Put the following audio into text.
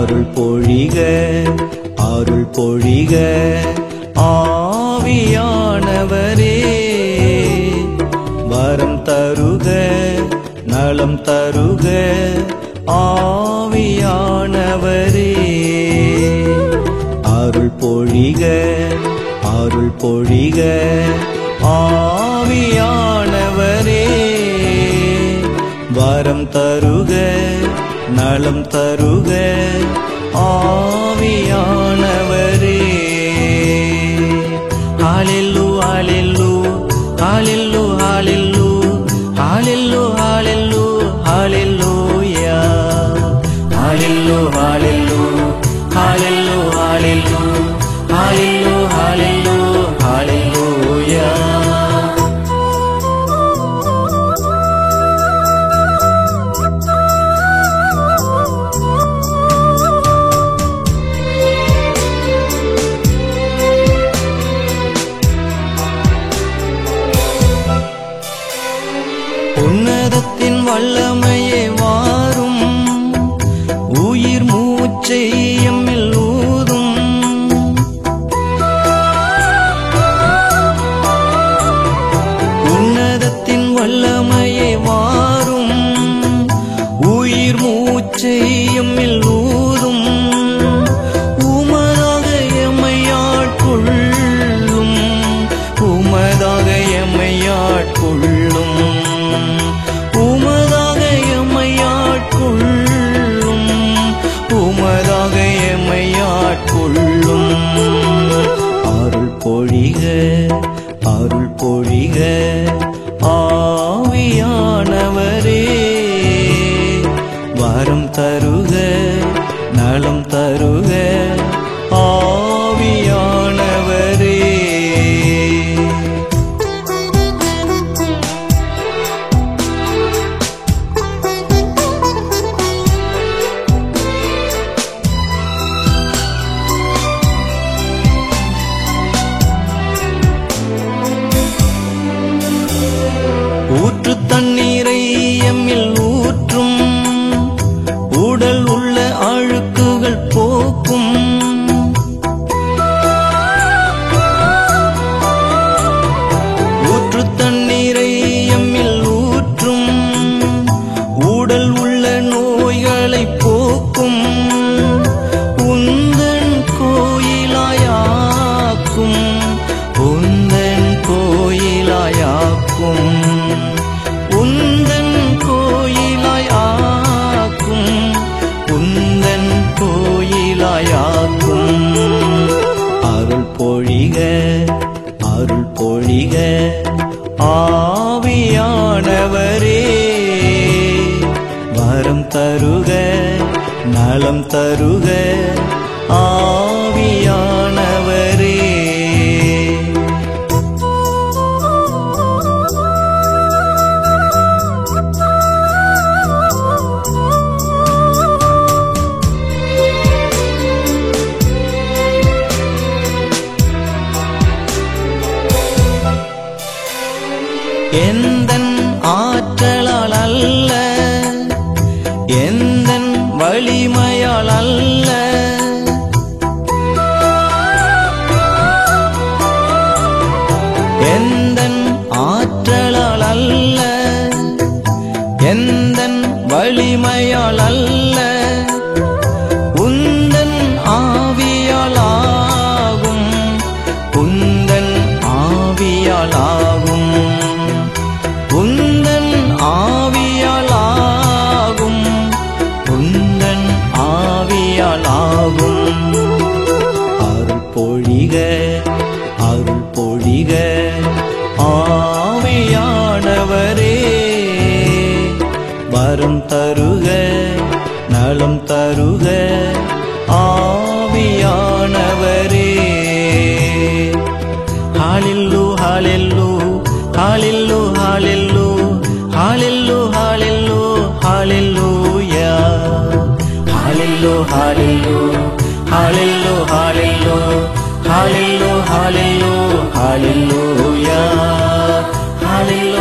அருள் பொழிக அருள் பொழிக ஆவியானவரே வரம் தருக நலம் தருக ஆவியானவரே அருள் பொழிக அருள் பொழிக ஆவியானவரே வரம் தருக நலம் தருக ஆவியானவரே ஹalleluya hallelujah hallelujah hallelujah hallelujah hallelujah hallelujah hallelujah hallelujah hallelujah hallelujah hallelujah உன்னதத்தின் வல்லமையே வாரும் உயிர் மூச்சை எம்மில் ஊதும் உன்னதத்தின் வல்லமையே வாரும் உயிர் மூச்சை எம்மில் ஊதும் உமதாக எம்மை ஆட்கொள்ளும் உமதாக எம்மை ஆட்கொள்ளும் உமதாக எம்மை ஆட்கொள்ளும் உமதாக எம்மை ஆட்கொள்ளும் அருள் பொழிக அருள் பொழிக ஆவியானவரே வரம் தருக நலம் தருக ஆவியானவரே ஊற்று தண்ணீரை எம்மில் ஊற்றும் உடல் உள்ள அழுக்குகள் போக்கும் ஊற்று தண்ணீரை எம்மில் ஊற்றும் உடல் உள்ள நோய்களை போக்கும் உந்தன் கோயிலாயாக்கும் உந்தன் கோயிலாயாக்கும் உந்தன் கோயிலாயாக்கும் உந்தன் கோயிலாயாக்கும் அருள் பொழிக அருள் பொழிக ஆவியானவரே வரம் தருக நலம் தருக ஆவியானவரே எந்தன் ஆற்றலால் அல்ல எந்தன் வலிமையால் அல்ல எந்தன் ஆற்றலால் அல்ல எந்தன் வலிமையால் அல்ல உந்தன் ஆவியாலாகும் உந்தன் ஆவியாலாகும் உந்தன் ஆவியாலாகும் உந்தன் ஆவியாலாகும் அருள் பொழிக அருள் பொழிக ஆவியானவரே வரம் தருக நலம் தருக ஆவியானவரே ஹalleluya hallelujah hallelujah hallelujah hallelujah hallelujah hallelujah hallelujah hallelujah hallelujah hallelujah hallelujah hallelujah